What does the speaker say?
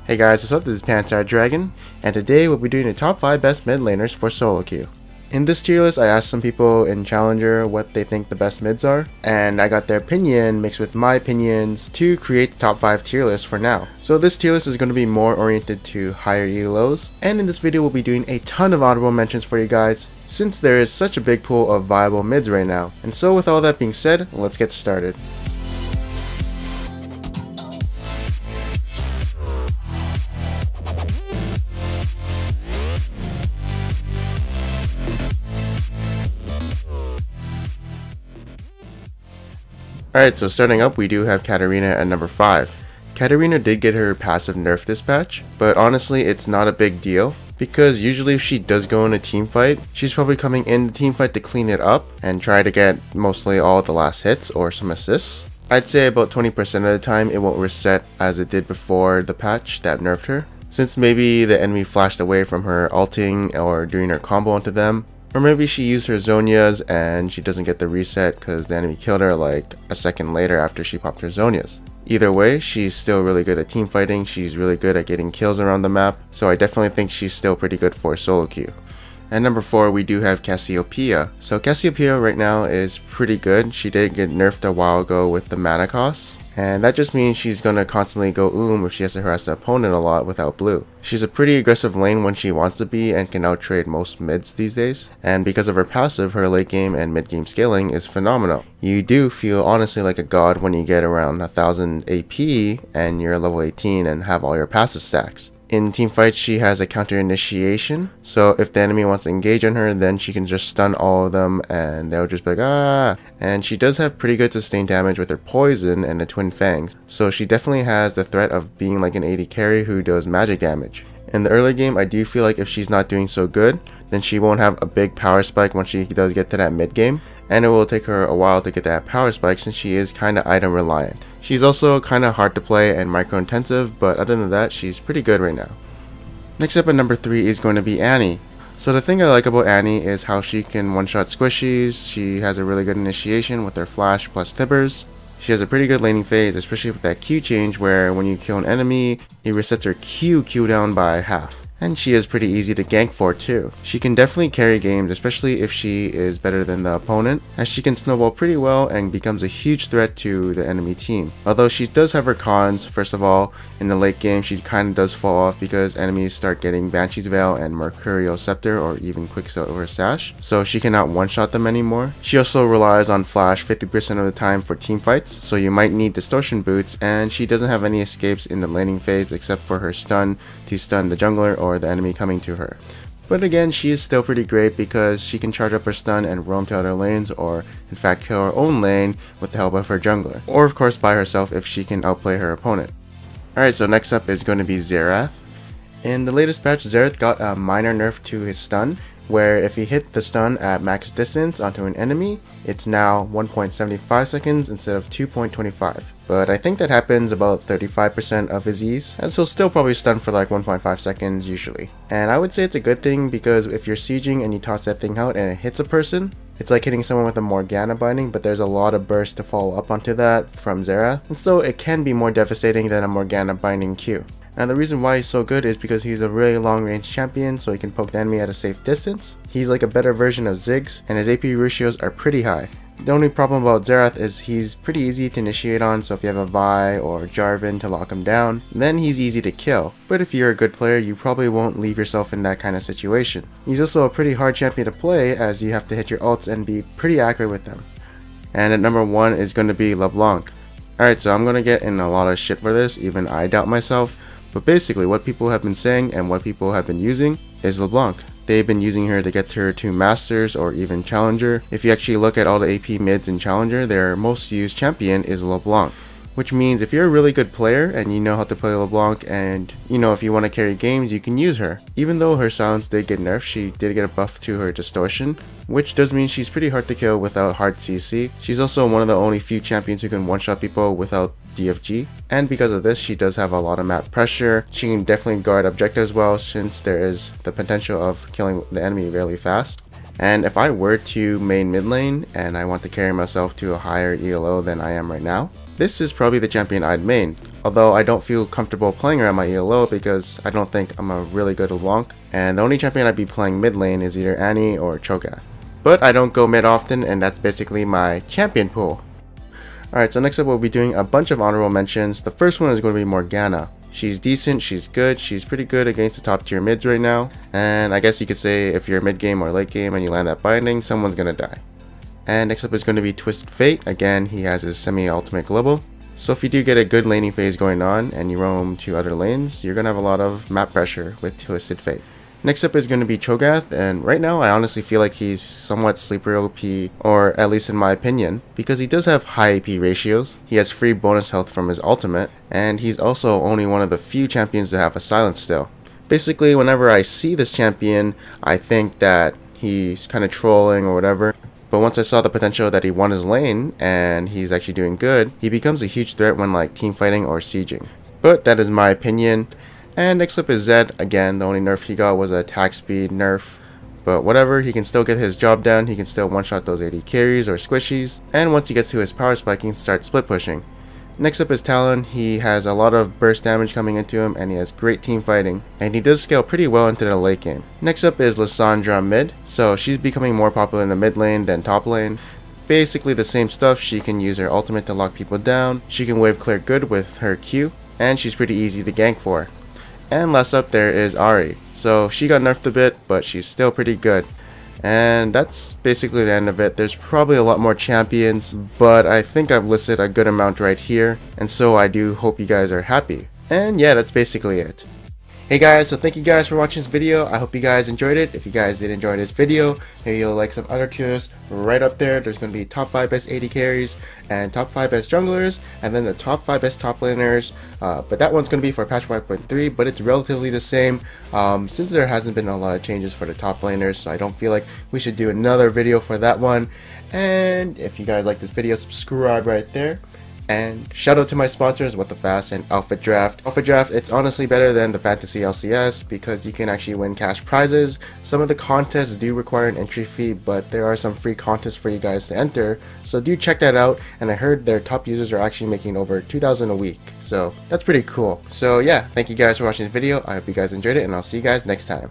Hey guys, what's up? This is Panther Dragon, and today we'll be doing the top 5 best mid laners for solo queue. In this tier list, I asked some people in Challenger what they think the best mids are, and I got their opinion mixed with my opinions to create the top 5 tier list for now. So this tier list is going to be more oriented to higher ELOs, and in this video we'll be doing a ton of honorable mentions for you guys, since there is such a big pool of viable mids right now. And so with all that being said, let's get started. Alright, so starting up we do have Katarina at number 5. Katarina did get her passive nerf this patch, but honestly it's not a big deal, because usually if she does go in a team fight, she's probably coming in the team fight to clean it up and try to get mostly all the last hits or some assists. I'd say about 20% of the time it won't reset as it did before the patch that nerfed her, since maybe the enemy flashed away from her ulting or doing her combo onto them. Or maybe she used her Zhonya's and she doesn't get the reset because the enemy killed her like a second later after she popped her Zhonya's. Either way, she's still really good at team fighting, she's really good at getting kills around the map, so I definitely think she's still pretty good for solo queue. At number 4 we do have Cassiopeia. So Cassiopeia right now is pretty good. She did get nerfed a while ago with the mana cost, and that just means she's gonna constantly go if she has to harass the opponent a lot without blue. She's a pretty aggressive lane when she wants to be and can outtrade most mids these days, and because of her passive, her late game and mid game scaling is phenomenal. You do feel honestly like a god when you get around 1000 AP and you're level 18 and have all your passive stacks. In team fights, she has a counter initiation, so if the enemy wants to engage on her, then she can just stun all of them and they'll just be like, ah! And she does have pretty good sustained damage with her poison and the twin fangs, so she definitely has the threat of being like an AD carry who does magic damage. In the early game, I do feel like if she's not doing so good, then she won't have a big power spike once she does get to that mid game, and it will take her a while to get that power spike since she is kinda item reliant. She's also kinda hard to play and micro intensive, but other than that, she's pretty good right now. Next up at number 3 is going to be Annie. So the thing I like about Annie is how she can one-shot squishies. She has a really good initiation with her flash plus tibbers. She has a pretty good laning phase, especially with that Q change where when you kill an enemy, it resets her Q cooldown by half. And she is pretty easy to gank for too. She can definitely carry games, especially if she is better than the opponent, as she can snowball pretty well and becomes a huge threat to the enemy team. Although she does have her cons. First of all, in the late game she kind of does fall off because enemies start getting Banshee's Veil and Mercurial Scepter or even Quicksilver Sash, so she cannot one-shot them anymore. She also relies on flash 50% of the time for team fights, so you might need distortion boots, and she doesn't have any escapes in the laning phase except for her stun to stun the jungler or the enemy coming to her. But again, she is still pretty great because she can charge up her stun and roam to other lanes, or in fact kill her own lane with the help of her jungler, or of course by herself if she can outplay her opponent. Alright, so next up is going to be Xerath. In the latest patch, Xerath got a minor nerf to his stun, where if he hit the stun at max distance onto an enemy, it's now 1.75 seconds instead of 2.25. But I think that happens about 35% of his E's, and so still probably stun for like 1.5 seconds usually. And I would say it's a good thing because if you're sieging and you toss that thing out and it hits a person, it's like hitting someone with a Morgana binding, but there's a lot of bursts to follow up onto that from Xerath, and so it can be more devastating than a Morgana binding Q. Now the reason why he's so good is because he's a really long range champion, so he can poke the enemy at a safe distance. He's like a better version of Ziggs, and his AP ratios are pretty high. The only problem about Xerath is he's pretty easy to initiate on, so if you have a Vi or Jarvan to lock him down, then he's easy to kill. But if you're a good player, you probably won't leave yourself in that kind of situation. He's also a pretty hard champion to play as you have to hit your ults and be pretty accurate with them. And at number 1 is going to be LeBlanc. Alright, so I'm going to get in a lot of shit for this, even I doubt myself. But basically what people have been saying and what people have been using is LeBlanc. They've been using her to get her to Masters or even Challenger. If you actually look at all the AP mids in Challenger, their most used champion is LeBlanc. Which means if you're a really good player and you know how to play LeBlanc, and you know if you want to carry games, you can use her. Even though her silence did get nerfed, she did get a buff to her distortion, which does mean she's pretty hard to kill without hard CC. She's also one of the only few champions who can one-shot people without DFG, and because of this she does have a lot of map pressure. She can definitely guard objectives well since there is the potential of killing the enemy really fast. And if I were to main mid lane and I want to carry myself to a higher ELO than I am right now, this is probably the champion I'd main, although I don't feel comfortable playing her at my ELO because I don't think I'm a really good LANK, and the only champion I'd be playing mid lane is either Annie or Cho'Gath. But I don't go mid often, and that's basically my champion pool. Alright, so next up we'll be doing a bunch of honorable mentions. The first one is going to be Morgana. She's decent, she's good, she's pretty good against the top tier mids right now, and I guess you could say if you're mid game or late game and you land that binding, someone's gonna die. And next up is going to be Twisted Fate. Again, he has his semi-ultimate global. So if you do get a good laning phase going on and you roam to other lanes, you're gonna have a lot of map pressure with Twisted Fate. Next up is going to be Cho'Gath, and right now I honestly feel like he's somewhat sleeper OP, or at least in my opinion, because he does have high AP ratios, he has free bonus health from his ultimate, and he's also only one of the few champions to have a silence still. Basically, whenever I see this champion, I think that he's kind of trolling or whatever, but once I saw the potential that he won his lane, and he's actually doing good, he becomes a huge threat when like team fighting or sieging. But that is my opinion. And next up is Zed. Again, the only nerf he got was a attack speed nerf, but whatever, he can still get his job done, he can still one-shot those AD carries or squishies, and once he gets to his power spike, he can start split pushing. Next up is Talon. He has a lot of burst damage coming into him, and he has great team fighting, and he does scale pretty well into the late game. Next up is Lissandra mid, so she's becoming more popular in the mid lane than top lane. Basically the same stuff, she can use her ultimate to lock people down, she can wave clear good with her Q, and she's pretty easy to gank for. And last up there is Ahri. So she got nerfed a bit, but she's still pretty good. And that's basically the end of it. There's probably a lot more champions, but I think I've listed a good amount right here, and so I do hope you guys are happy. And yeah, that's basically it. Hey guys, so thank you guys for watching this video. I hope you guys enjoyed it. If you guys did enjoy this video, maybe you'll like some other tiers right up there. There's going to be top 5 best AD carries and top 5 best junglers, and then the top 5 best top laners. But that one's going to be for patch 5.3, but it's relatively the same since there hasn't been a lot of changes for the top laners, so I don't feel like we should do another video for that one. And if you guys like this video, subscribe right there. And shout out to my sponsors, What the Fast and Outfit Draft. Outfit Draft, it's honestly better than the Fantasy LCS because you can actually win cash prizes. Some of the contests do require an entry fee, but there are some free contests for you guys to enter. So do check that out. And I heard their top users are actually making over $2,000 a week. So that's pretty cool. So yeah, thank you guys for watching this video. I hope you guys enjoyed it, and I'll see you guys next time.